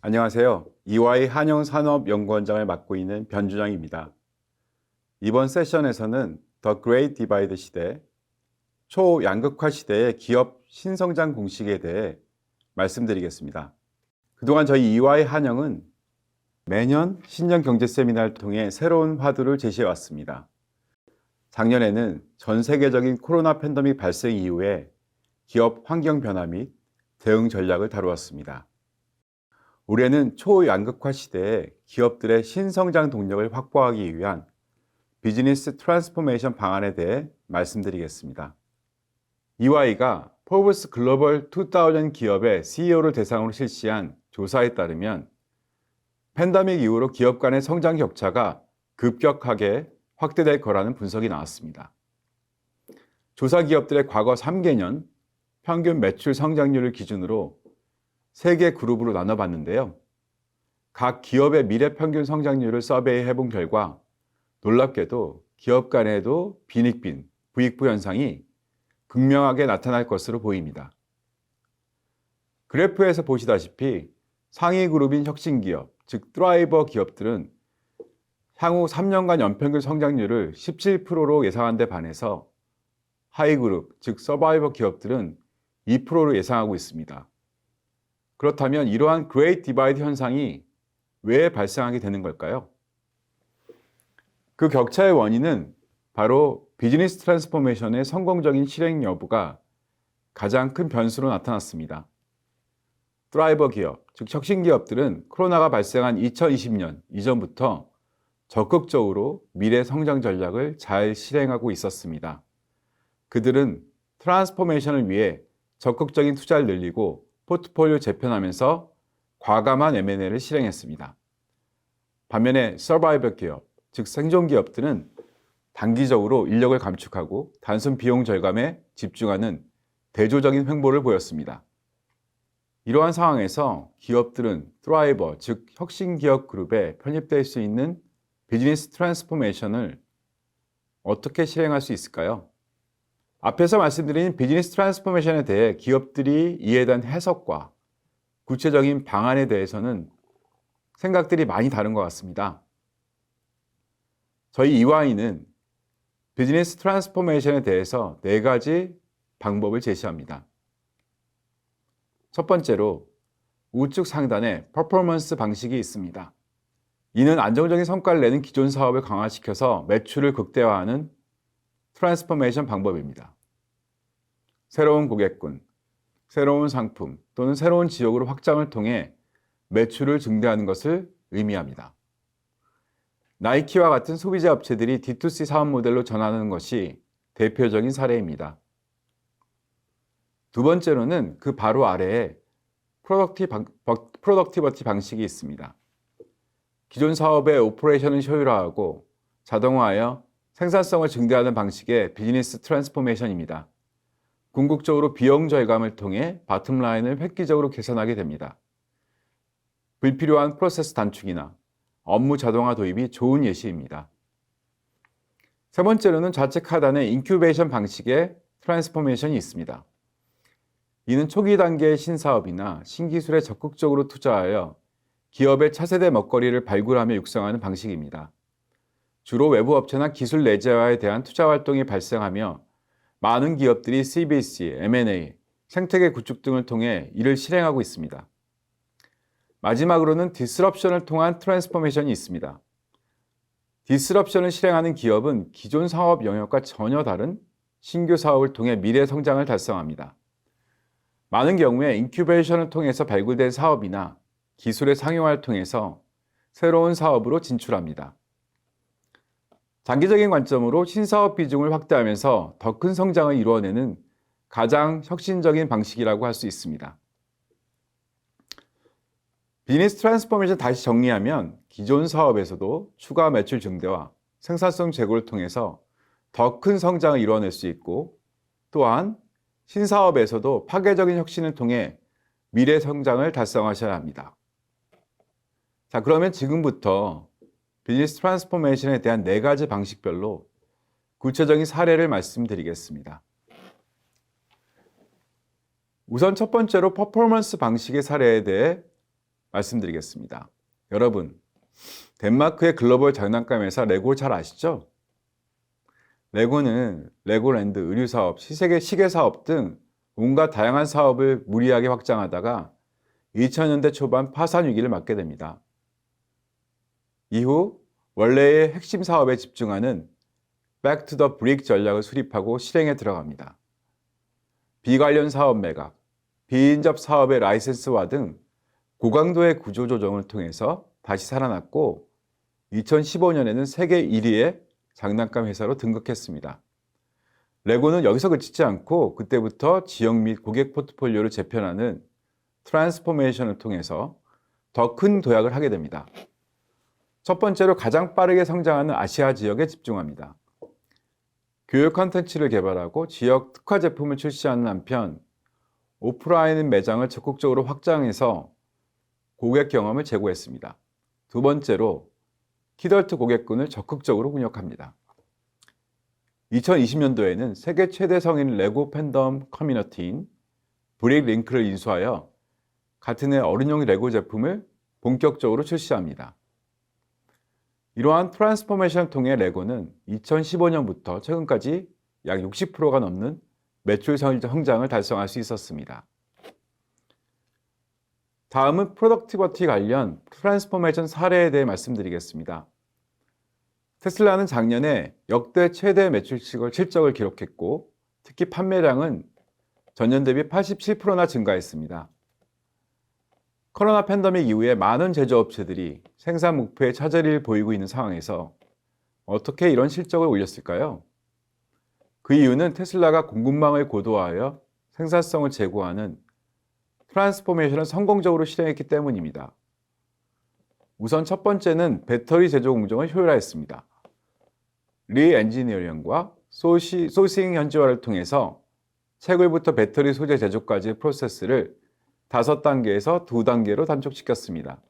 안녕하세요. EY 한영산업연구원장을 맡고 있는 변준영입니다. 이번 세션에서는 The Great Divide 시대, 초양극화 시대의 기업 신성장 공식에 대해 말씀드리겠습니다. 그동안 저희 EY 한영은 매년 신년 경제 세미나를 통해 새로운 화두를 제시해 왔습니다. 작년에는 전 세계적인 코로나 팬데믹 발생 이후에 기업 환경 변화 및 대응 전략을 다루었습니다. 올해는 초양극화 시대에 기업들의 신성장 동력을 확보하기 위한 비즈니스 트랜스포메이션 방안에 대해 말씀드리겠습니다. EY가 포브스 글로벌 2000 기업의 CEO를 대상으로 실시한 조사에 따르면 팬데믹 이후로 기업 간의 성장 격차가 급격하게 확대될 거라는 분석이 나왔습니다. 조사 기업들의 과거 3개년 평균 매출 성장률을 기준으로 3개 그룹으로 나눠봤는데요. 각 기업의 미래 평균 성장률을 서베이 해본 결과 놀랍게도 기업 간에도 빈익빈, 부익부 현상이 극명하게 나타날 것으로 보입니다. 그래프에서 보시다시피 상위 그룹인 혁신기업, 즉 드라이버 기업들은 향후 3년간 연평균 성장률을 17%로 예상한 데 반해서 하위 그룹, 즉 서바이버 기업들은 2%로 예상하고 있습니다. 그렇다면 이러한 Great Divide 현상이 왜 발생하게 되는 걸까요? 그 격차의 원인은 바로 비즈니스 트랜스포메이션의 성공적인 실행 여부가 가장 큰 변수로 나타났습니다. 드라이버 기업, 즉 혁신 기업들은 코로나가 발생한 2020년 이전부터 적극적으로 미래 성장 전략을 잘 실행하고 있었습니다. 그들은 트랜스포메이션을 위해 적극적인 투자를 늘리고 포트폴리오 재편하면서 과감한 M&A를 실행했습니다. 반면에 서바이벌 기업, 즉 생존 기업들은 단기적으로 인력을 감축하고 단순 비용 절감에 집중하는 대조적인 횡보를 보였습니다. 이러한 상황에서 기업들은 드라이버, 즉 혁신 기업 그룹에 편입될 수 있는 비즈니스 트랜스포메이션을 어떻게 실행할 수 있을까요? 앞에서 말씀드린 비즈니스 트랜스포메이션에 대해 기업들이 이에 대한 해석과 구체적인 방안에 대해서는 생각들이 많이 다른 것 같습니다. 저희 EY는 비즈니스 트랜스포메이션에 대해서 4가지 방법을 제시합니다. 첫 번째로 우측 상단에 퍼포먼스 방식이 있습니다. 이는 안정적인 성과를 내는 기존 사업을 강화시켜서 매출을 극대화하는 트랜스포메이션 방법입니다. 새로운 고객군, 새로운 상품 또는 새로운 지역으로 확장을 통해 매출을 증대하는 것을 의미합니다. 나이키와 같은 소비자 업체들이 D2C 사업 모델로 전환하는 것이 대표적인 사례입니다. 두 번째로는 그 바로 아래에 프로덕티버티 방식이 있습니다. 기존 사업의 오퍼레이션을 효율화하고 자동화하여 생산성을 증대하는 방식의 비즈니스 트랜스포메이션입니다. 궁극적으로 비용 절감을 통해 바텀라인을 획기적으로 개선하게 됩니다. 불필요한 프로세스 단축이나 업무 자동화 도입이 좋은 예시입니다. 세 번째로는 좌측 하단에 인큐베이션 방식의 트랜스포메이션이 있습니다. 이는 초기 단계의 신사업이나 신기술에 적극적으로 투자하여 기업의 차세대 먹거리를 발굴하며 육성하는 방식입니다. 주로 외부 업체나 기술 내재화에 대한 투자 활동이 발생하며 많은 기업들이 CVC, M&A, 생태계 구축 등을 통해 이를 실행하고 있습니다. 마지막으로는 디스럽션을 통한 트랜스포메이션이 있습니다. 디스럽션을 실행하는 기업은 기존 사업 영역과 전혀 다른 신규 사업을 통해 미래 성장을 달성합니다. 많은 경우에 인큐베이션을 통해서 발굴된 사업이나 기술의 상용화를 통해서 새로운 사업으로 진출합니다. 장기적인 관점으로 신사업 비중을 확대하면서 더 큰 성장을 이루어내는 가장 혁신적인 방식이라고 할 수 있습니다. 비즈니스 트랜스포메이션 다시 정리하면 기존 사업에서도 추가 매출 증대와 생산성 제고를 통해서 더 큰 성장을 이루어낼 수 있고 또한 신사업에서도 파괴적인 혁신을 통해 미래 성장을 달성하셔야 합니다. 자, 그러면 지금부터 비즈니스 트랜스포메이션에 대한 4가지 방식별로 구체적인 사례를 말씀드리겠습니다. 우선 첫 번째로 퍼포먼스 방식의 사례에 대해 말씀드리겠습니다. 여러분, 덴마크의 글로벌 장난감 회사 레고 잘 아시죠? 레고는 레고랜드, 의류사업, 시계사업 등 온갖 다양한 사업을 무리하게 확장하다가 2000년대 초반 파산 위기를 맞게 됩니다. 이후 원래의 핵심 사업에 집중하는 Back to the Brick 전략을 수립하고 실행에 들어갑니다. 비관련 사업 매각, 비인접 사업의 라이센스화 등 고강도의 구조조정을 통해서 다시 살아났고 2015년에는 세계 1위의 장난감 회사로 등극했습니다. 레고는 여기서 그치지 않고 그때부터 지역 및 고객 포트폴리오를 재편하는 트랜스포메이션을 통해서 더 큰 도약을 하게 됩니다. 첫 번째로 가장 빠르게 성장하는 아시아 지역에 집중합니다. 교육 콘텐츠를 개발하고 지역 특화 제품을 출시하는 한편 오프라인 매장을 적극적으로 확장해서 고객 경험을 제고했습니다. 두 번째로 키덜트 고객군을 적극적으로 훈육합니다. 2020년도에는 세계 최대 성인 레고 팬덤 커뮤니티인 브릭링크를 인수하여 같은 해 어른용 레고 제품을 본격적으로 출시합니다. 이러한 트랜스포메이션을 통해 레고는 2015년부터 최근까지 약 60%가 넘는 매출 성장을 달성할 수 있었습니다. 다음은 프로덕티비티 관련 트랜스포메이션 사례에 대해 말씀드리겠습니다. 테슬라는 작년에 역대 최대 매출 실적을 기록했고 특히 판매량은 전년 대비 87%나 증가했습니다. 코로나 팬데믹 이후에 많은 제조업체들이 생산 목표에 차질을 보이고 있는 상황에서 어떻게 이런 실적을 올렸을까요? 그 이유는 테슬라가 공급망을 고도화하여 생산성을 제고하는 트랜스포메이션을 성공적으로 실행했기 때문입니다. 우선 첫 번째는 배터리 제조 공정을 효율화했습니다. 리엔지니어링과 소싱 현지화를 통해서 채굴부터 배터리 소재 제조까지의 프로세스를 5단계에서 2단계로 단축시켰습니다.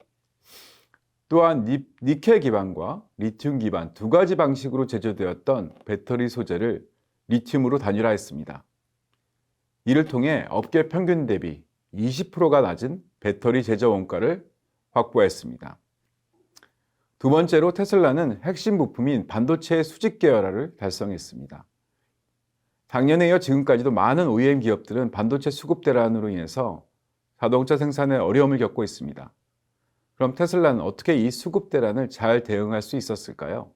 또한 니켈 기반과 리튬 기반 두 가지 방식으로 제조되었던 배터리 소재를 리튬으로 단일화했습니다. 이를 통해 업계 평균 대비 20%가 낮은 배터리 제조 원가를 확보했습니다. 두 번째로 테슬라는 핵심 부품인 반도체의 수직 계열화를 달성했습니다. 작년에 이어 지금까지도 많은 OEM 기업들은 반도체 수급 대란으로 인해서 자동차 생산에 어려움을 겪고 있습니다. 그럼 테슬라는 어떻게 이 수급 대란을 잘 대응할 수 있었을까요?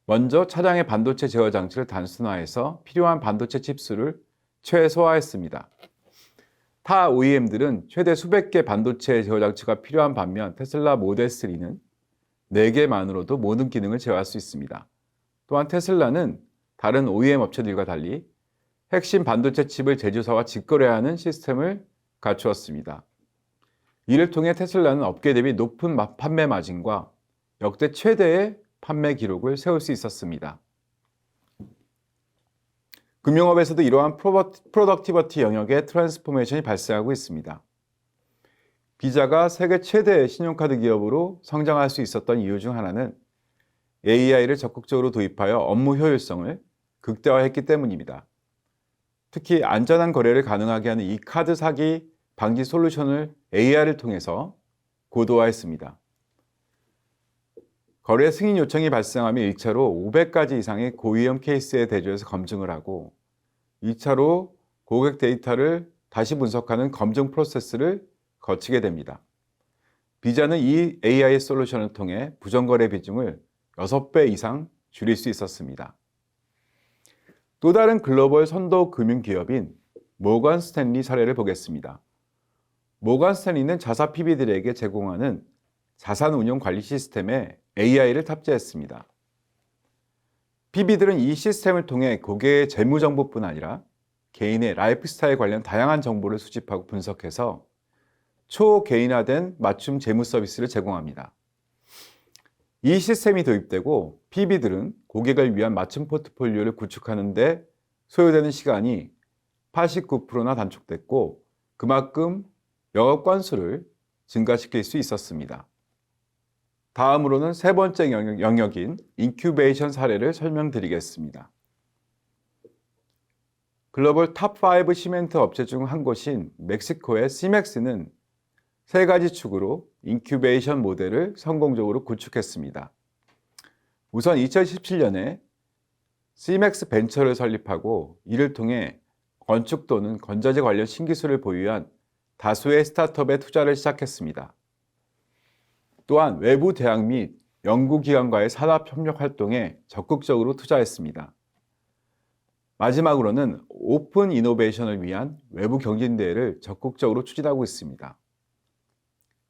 먼저 차량의 반도체 제어 장치를 단순화해서 필요한 반도체 칩수를 최소화했습니다. 타 OEM들은 최대 수백 개 반도체 제어 장치가 필요한 반면 테슬라 모델 3는 4개만으로도 모든 기능을 제어할 수 있습니다. 또한 테슬라는 다른 OEM 업체들과 달리 핵심 반도체 칩을 제조사와 직거래하는 시스템을 갖추었습니다. 이를 통해 테슬라는 업계 대비 높은 판매 마진과 역대 최대의 판매 기록을 세울 수 있었습니다. 금융업에서도 이러한 프로덕티비티 영역의 트랜스포메이션이 발생하고 있습니다. 비자가 세계 최대의 신용카드 기업으로 성장할 수 있었던 이유 중 하나는 AI를 적극적으로 도입하여 업무 효율성을 극대화했기 때문입니다. 특히 안전한 거래를 가능하게 하는 이 카드 사기 방지 솔루션을 AI를 통해서 고도화했습니다. 거래 승인 요청이 발생하면 1차로 500가지 이상의 고위험 케이스에 대조해서 검증을 하고 2차로 고객 데이터를 다시 분석하는 검증 프로세스를 거치게 됩니다. 비자는 이 AI 솔루션을 통해 부정거래 비중을 6배 이상 줄일 수 있었습니다. 또 다른 글로벌 선도 금융기업인 모건 스탠리 사례를 보겠습니다. 모건 스탠리는 자사 PB들에게 제공하는 자산 운용 관리 시스템에 AI를 탑재했습니다. PB들은 이 시스템을 통해 고객의 재무 정보뿐 아니라 개인의 라이프 스타일 관련 다양한 정보를 수집하고 분석해서 초개인화된 맞춤 재무 서비스를 제공합니다. 이 시스템이 도입되고 PB들은 고객을 위한 맞춤 포트폴리오를 구축하는 데 소요되는 시간이 89%나 단축됐고 그만큼 영업 건수를 증가시킬 수 있었습니다. 다음으로는 세 번째 영역인 인큐베이션 사례를 설명드리겠습니다. 글로벌 탑5 시멘트 업체 중 한 곳인 멕시코의 시맥스는 세 가지 축으로 인큐베이션 모델을 성공적으로 구축했습니다. 우선 2017년에 CMAX 벤처를 설립하고 이를 통해 건축 또는 건자재 관련 신기술을 보유한 다수의 스타트업에 투자를 시작했습니다. 또한 외부 대학 및 연구기관과의 산업협력 활동에 적극적으로 투자했습니다. 마지막으로는 오픈 이노베이션을 위한 외부 경진대회를 적극적으로 추진하고 있습니다.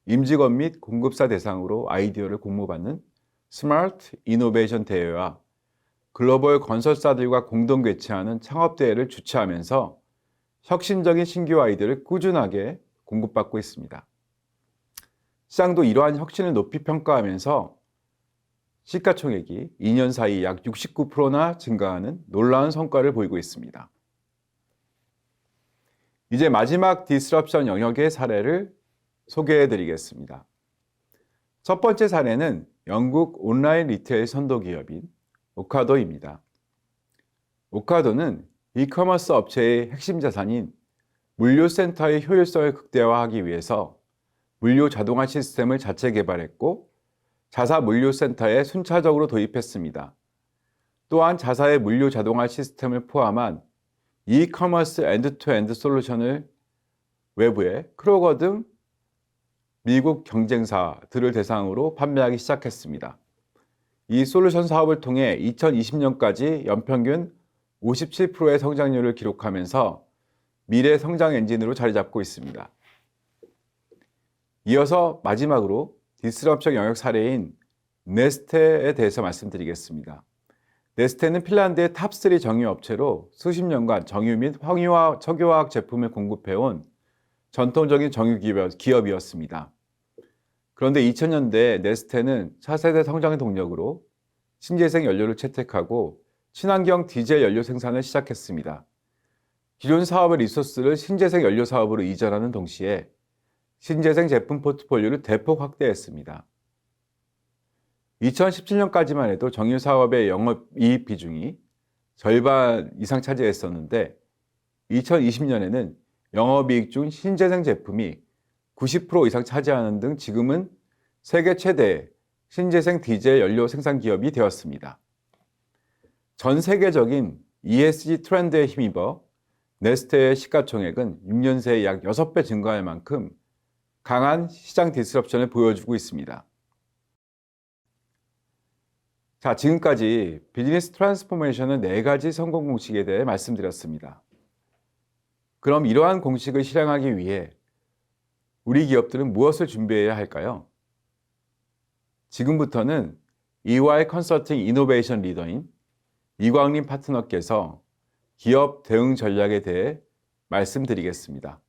임직원 및 공급사 대상으로 아이디어를 공모받는 스마트 이노베이션 대회와 글로벌 건설사들과 공동 개최하는 창업대회를 주최하면서 혁신적인 신규 아이디어를 꾸준하게 공급받고 있습니다. 시장도 이러한 혁신을 높이 평가하면서 시가총액이 2년 사이 약 69%나 증가하는 놀라운 성과를 보이고 있습니다. 이제 마지막 디스럽션 영역의 사례를 소개해 드리겠습니다. 첫 번째 사례는 영국 온라인 리테일 선도 기업인 오카도입니다. 오카도는 이커머스 업체의 핵심 자산인 물류센터의 효율성을 극대화하기 위해서 물류 자동화 시스템을 자체 개발했고 자사 물류센터에 순차적으로 도입했습니다. 또한 자사의 물류 자동화 시스템을 포함한 이커머스 엔드투엔드 솔루션을 외부에 크로거 등 미국 경쟁사들을 대상으로 판매하기 시작했습니다. 이 솔루션 사업을 통해 2020년까지 연평균 57%의 성장률을 기록하면서 미래 성장 엔진으로 자리 잡고 있습니다. 이어서 마지막으로 디스럽션 영역 사례인 네스테에 대해서 말씀드리겠습니다. 네스테는 핀란드의 탑3 정유 업체로 수십 년간 정유 및 황유와 석유화학 제품을 공급해온 전통적인 정유 기업이었습니다. 그런데 2000년대 네스테는 차세대 성장의 동력으로 신재생 연료를 채택하고 친환경 디젤 연료 생산을 시작했습니다. 기존 사업의 리소스를 신재생 연료 사업으로 이전하는 동시에 신재생 제품 포트폴리오를 대폭 확대했습니다. 2017년까지만 해도 정유 사업의 영업이익 비중이 절반 이상 차지했었는데 2020년에는 영업이익 중 신재생 제품이 90% 이상 차지하는 등 지금은 세계 최대의 신재생 디젤 연료 생산 기업이 되었습니다. 전 세계적인 ESG 트렌드에 힘입어 네스테의 시가총액은 6년 새에 약 6배 증가할 만큼 강한 시장 디스럽션을 보여주고 있습니다. 자, 지금까지 비즈니스 트랜스포메이션의 4가지 성공 공식에 대해 말씀드렸습니다. 그럼 이러한 공식을 실행하기 위해 우리 기업들은 무엇을 준비해야 할까요? 지금부터는 EY 컨설팅 이노베이션 리더인 이광림 파트너께서 기업 대응 전략에 대해 말씀드리겠습니다.